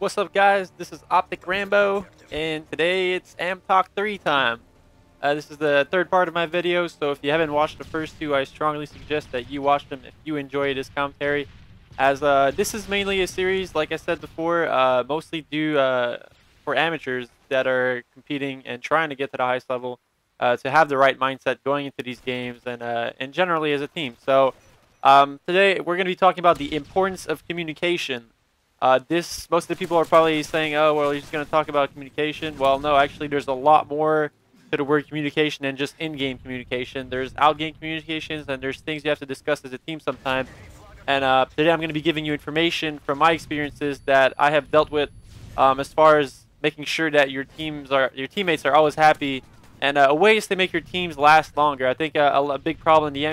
What's up, guys? This is Optic Rambo, and today it's Part3 time. This is the third part of my video, so if you haven't watched the first two, I strongly suggest that you watch them if you enjoy this commentary. As this is mainly a series, like I said before, mostly due for amateurs that are competing and trying to get to the highest level, to have the right mindset going into these games and generally as a team. So today we're going to be talking about the importance of communication. Most of the people are probably saying, oh, well, you're just going to talk about communication. Well, no, actually, there's a lot more to the word communication than just in-game communication. There's out-game communications, and there's things you have to discuss as a team sometimes. And today I'm going to be giving you information from my experiences that I have dealt with as far as making sure that your teammates are always happy, and ways to make your teams last longer. I think a big problem in the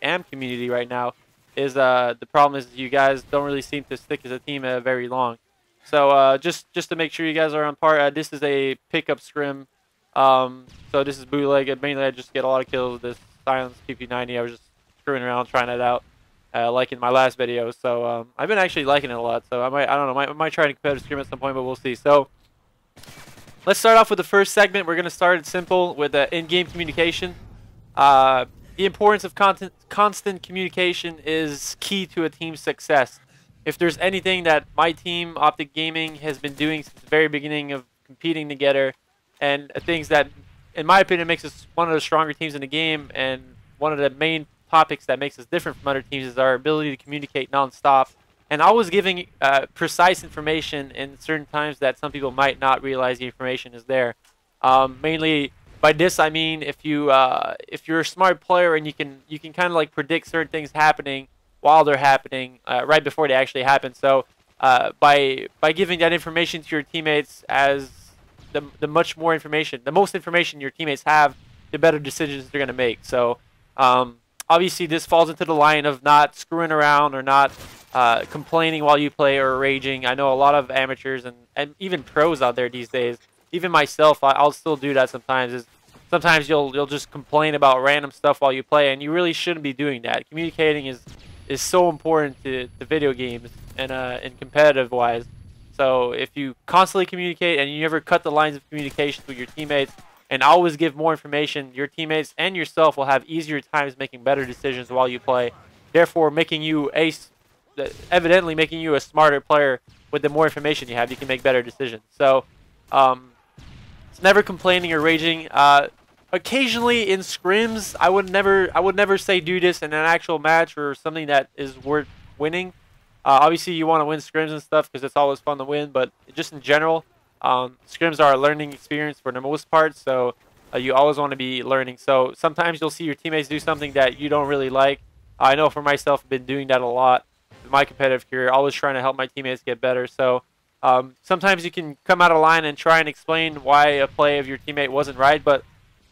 AM community right now is the problem is you guys don't really seem to stick as a team very long. So just to make sure you guys are on par, this is a pickup scrim. So this is bootleg. Mainly I just get a lot of kills with this silence PP90. I was just screwing around trying it out, like in my last video. So I've been actually liking it a lot. So I don't know, I might try to competitive scrim at some point, but we'll see. So let's start off with the first segment. We're gonna start it simple with in-game communication. The importance of constant communication is key to a team's success. If there's anything that my team, Optic Gaming, has been doing since the very beginning of competing together, and things that, in my opinion, makes us one of the stronger teams in the game, and one of the main topics that makes us different from other teams is our ability to communicate nonstop, and always giving precise information in certain times that some people might not realize the information is there. Mainly, by this I mean if you're a smart player and you can kind of like predict certain things happening while they're happening, right before they actually happen. So by giving that information to your teammates, as the most information your teammates have, the better decisions they're gonna make. So obviously this falls into the line of not screwing around or not complaining while you play or raging. I know a lot of amateurs and even pros out there these days. Even myself, I'll still do that sometimes. Sometimes you'll just complain about random stuff while you play, and you really shouldn't be doing that. Communicating is so important to video games and competitive wise. So if you constantly communicate and you never cut the lines of communication with your teammates and always give more information, your teammates and yourself will have easier times making better decisions while you play. Therefore, evidently making you a smarter player. With the more information you have, you can make better decisions. So it's never complaining or raging. Occasionally in scrims, I would never say do this in an actual match or something that is worth winning. Obviously, you want to win scrims and stuff because it's always fun to win. But just in general, scrims are a learning experience for the most part. So you always want to be learning. So sometimes you'll see your teammates do something that you don't really like. I know for myself, I've been doing that a lot in my competitive career. Always trying to help my teammates get better. So sometimes you can come out of line and try and explain why a play of your teammate wasn't right, but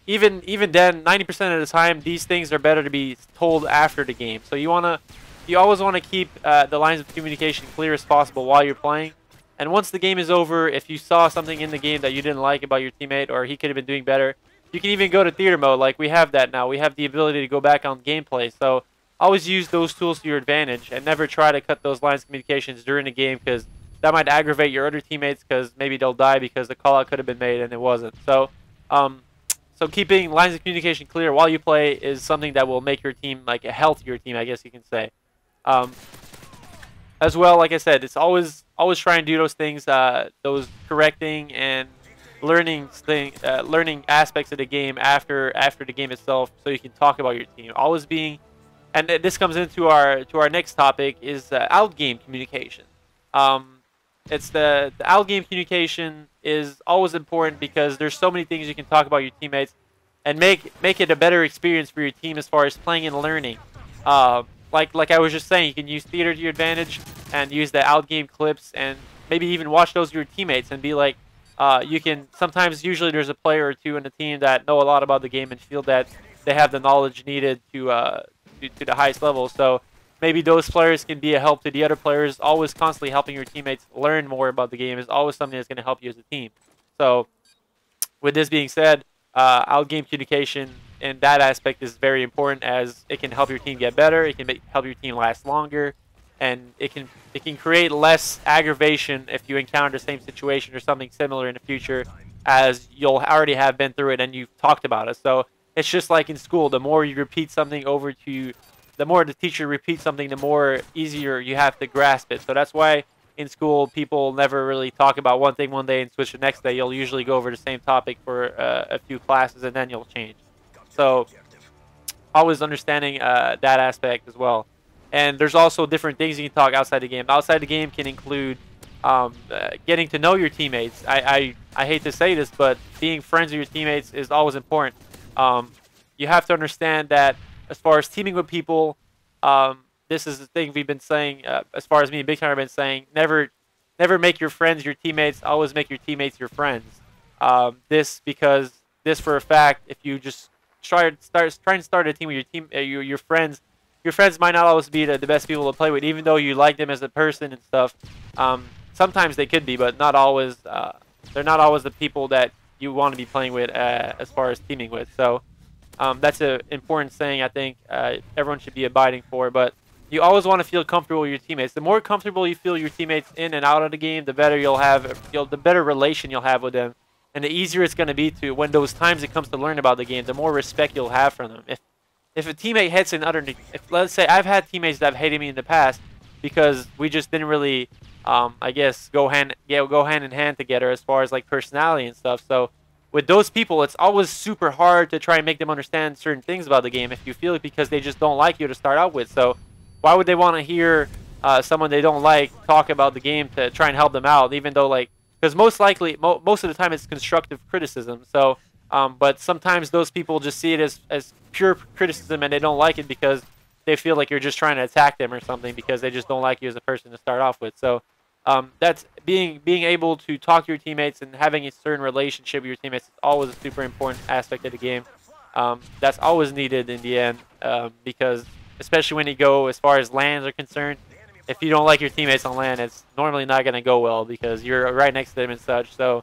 even then, 90% of the time, these things are better to be told after the game. So you always want to keep the lines of communication clear as possible while you're playing. And once the game is over, if you saw something in the game that you didn't like about your teammate or he could have been doing better, you can even go to theater mode. Like we have that now. We have the ability to go back on gameplay. So always use those tools to your advantage and never try to cut those lines of communications during the game, because that might aggravate your other teammates because maybe they'll die because the call out could have been made and it wasn't. So so keeping lines of communication clear while you play is something that will make your team like a healthier team, I guess you can say. As well, like I said, it's always try and do those things, those correcting and learning aspects of the game after the game itself, so you can talk about your team. Always being, and this comes into our next topic, is out game communication. It's the out game communication is always important because there's so many things you can talk about your teammates and make it a better experience for your team as far as playing and learning. Like I was just saying, you can use theater to your advantage and use the out game clips and maybe even watch those of your teammates and be like, usually there's a player or two in the team that know a lot about the game and feel that they have the knowledge needed to the highest level. So maybe those players can be a help to the other players. Always constantly helping your teammates learn more about the game is always something that's going to help you as a team. So with this being said, out-game communication in that aspect is very important, as it can help your team get better. It can help your team last longer. and it can create less aggravation if you encounter the same situation or something similar in the future, as you'll already have been through it and you've talked about it. So it's just like in school. The more you repeat something the more the teacher repeats something, the more easier you have to grasp it. So that's why in school people never really talk about one thing one day and switch the next day. You'll usually go over the same topic for a few classes and then you'll change. So always understanding that aspect as well. And there's also different things you can talk outside the game. Outside the game can include getting to know your teammates. I hate to say this, but being friends with your teammates is always important. You have to understand that as far as teaming with people, this is the thing we've been saying. As far as me and Big Time have been saying, never make your friends your teammates. Always make your teammates your friends. This for a fact, if you just try to start a team with your team, your friends. Your friends might not always be the best people to play with, even though you like them as a person and stuff. Sometimes they could be, but not always. They're not always the people that you want to be playing with as far as teaming with. So that's an important saying I think everyone should be abiding for. But you always want to feel comfortable with your teammates. The more comfortable you feel your teammates in and out of the game, the better you'll have. The better relation you'll have with them, and the easier it's going to be to when those times it comes to learn about the game. The more respect you'll have from them. If a teammate hits let's say I've had teammates that have hated me in the past because we just didn't really, I guess, go hand in hand together as far as like personality and stuff. So with those people, it's always super hard to try and make them understand certain things about the game if you feel it, because they just don't like you to start out with. So why would they want to hear someone they don't like talk about the game to try and help them out, even though because most likely, most of the time it's constructive criticism. So. But sometimes those people just see it as pure criticism and they don't like it because they feel like you're just trying to attack them or something because they just don't like you as a person to start off with. So that's being able to talk to your teammates and having a certain relationship with your teammates is always a super important aspect of the game. That's always needed in the end because especially when you go as far as LANs are concerned, if you don't like your teammates on LAN, it's normally not going to go well because you're right next to them and such. So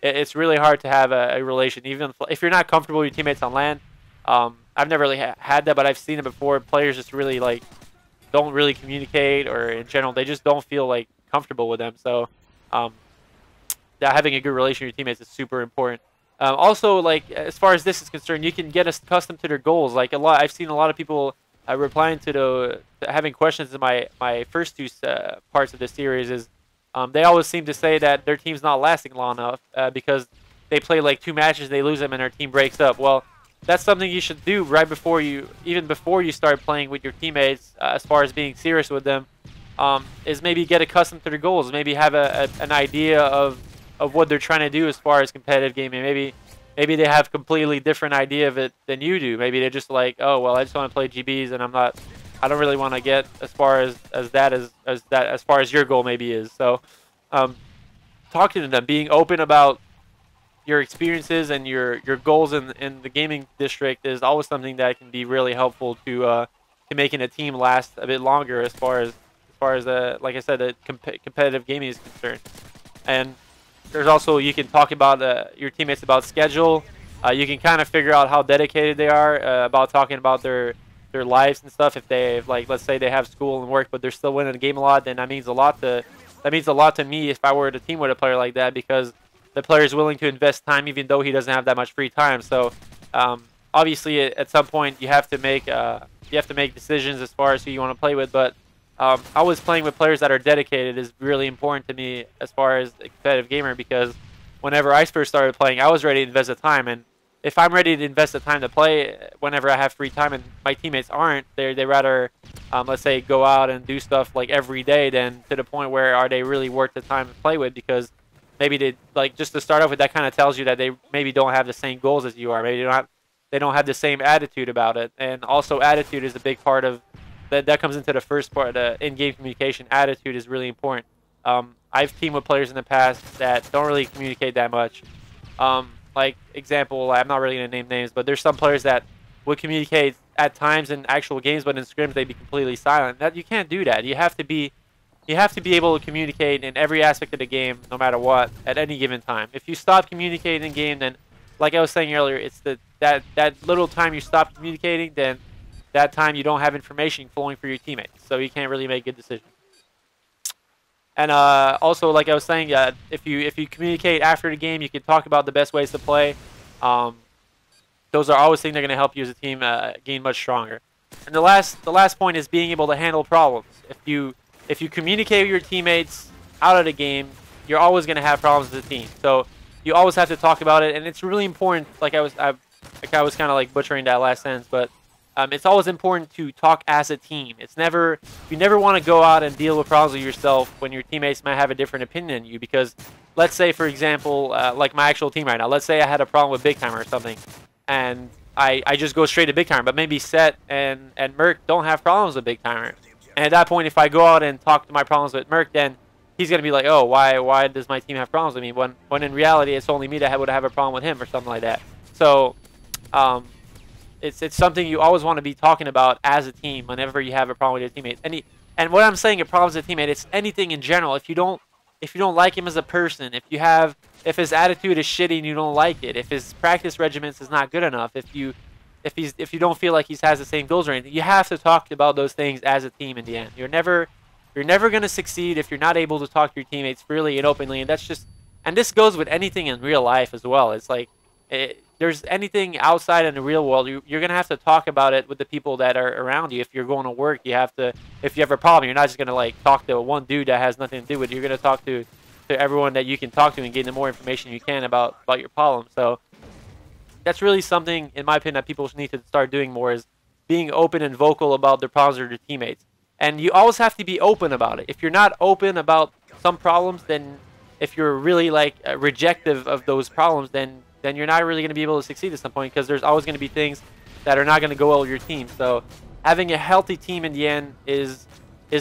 it's really hard to have a relation, even if you're not comfortable with your teammates on LAN. I've never really had that, but I've seen it before. Players just really don't really communicate, or in general, they just don't feel comfortable with them. So having a good relation with your teammates is super important. Also, as far as this is concerned, you can get accustomed to their goals. I've seen a lot of people replying to having questions in my first two parts of the series is. They always seem to say that their team's not lasting long enough because they play 2 matches, they lose them, and their team breaks up. Well, that's something you should do right before even before you start playing with your teammates, as far as being serious with them, is maybe get accustomed to their goals. Maybe have an idea of what they're trying to do as far as competitive gaming. Maybe they have completely different idea of it than you do. Maybe they're just oh, well, I just want to play GBs, and I don't really want to get as far as far as your goal maybe is. So, talking to them, being open about your experiences and your goals in the gaming district is always something that can be really helpful to making a team last a bit longer as far as like I said, the competitive gaming is concerned. And there's also, you can talk about your teammates about schedule. You can kind of figure out how dedicated they are about talking about their lives and stuff. If they let's say they have school and work, but they're still winning the game a lot, then that means a lot to me if I were to team with a player like that, because the player is willing to invest time even though he doesn't have that much free time. So obviously at some point you have to make decisions as far as who you want to play with. But always playing with players that are dedicated is really important to me as far as a competitive gamer, because whenever I first started playing, I was ready to invest the time, and if I'm ready to invest the time to play whenever I have free time and my teammates aren't, they rather, let's say, go out and do stuff every day, than to the point where are they really worth the time to play with, because maybe they, just to start off with, that kind of tells you that they maybe don't have the same goals as you are. Maybe they don't have the same attitude about it. And also attitude is a big part of, that comes into the first part, the in-game communication. Attitude is really important. I've teamed with players in the past that don't really communicate that much. Example, I'm not really going to name names, but there's some players that would communicate at times in actual games, but in scrims they'd be completely silent. You can't do that. You have to be able to communicate in every aspect of the game, no matter what, at any given time. If you stop communicating in game, then, like I was saying earlier, it's that little time you stop communicating, then that time you don't have information flowing for your teammates, so you can't really make good decisions. And also, like I was saying, if you communicate after the game, you can talk about the best ways to play. Um, those are always things that are going to help you as a team gain much stronger. And the last point is being able to handle problems. If you communicate with your teammates out of the game, you're always going to have problems as a team. So you always have to talk about it, and it's really important. Like I was kind of like butchering that last sentence, but it's always important to talk as a team. You never want to go out and deal with problems with yourself when your teammates might have a different opinion than you. Because let's say, for example, like my actual team right now, let's say I had a problem with Big Timer or something, and I just go straight to Big Timer. But maybe Set and Merc don't have problems with Big Timer. And at that point, if I go out and talk to my problems with Merc, then he's gonna be like, oh, why does my team have problems with me? When in reality, it's only me that would have a problem with him or something like that. So um, it's something you always want to be talking about as a team whenever you have a problem with your teammates. And what I'm saying, a problem with a teammate, it's anything in general. If you don't like him as a person, if his attitude is shitty and you don't like it, if his practice regiments is not good enough, if you don't feel like he has the same goals or anything, you have to talk about those things as a team in the end. You're never going to succeed if you're not able to talk to your teammates freely and openly, and this goes with anything in real life as well. It's like there's anything outside in the real world, you're going to have to talk about it with the people that are around you. If you're going to work, if you have a problem, you're not just going to like talk to one dude that has nothing to do with it. You're going to talk to everyone that you can talk to and gain the more information you can about your problem. So that's really something, in my opinion, that people need to start doing more, is being open and vocal about their problems with their teammates. And you always have to be open about it. If you're not open about some problems, then if you're really like rejective of those problems, then you're not really going to be able to succeed at some point, because there's always going to be things that are not going to go well with your team. So having a healthy team in the end is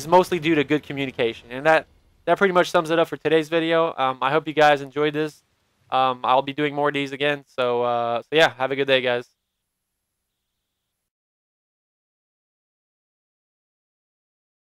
mostly due to good communication. And that pretty much sums it up for today's video. I hope you guys enjoyed this. I'll be doing more of these again. So yeah, have a good day, guys.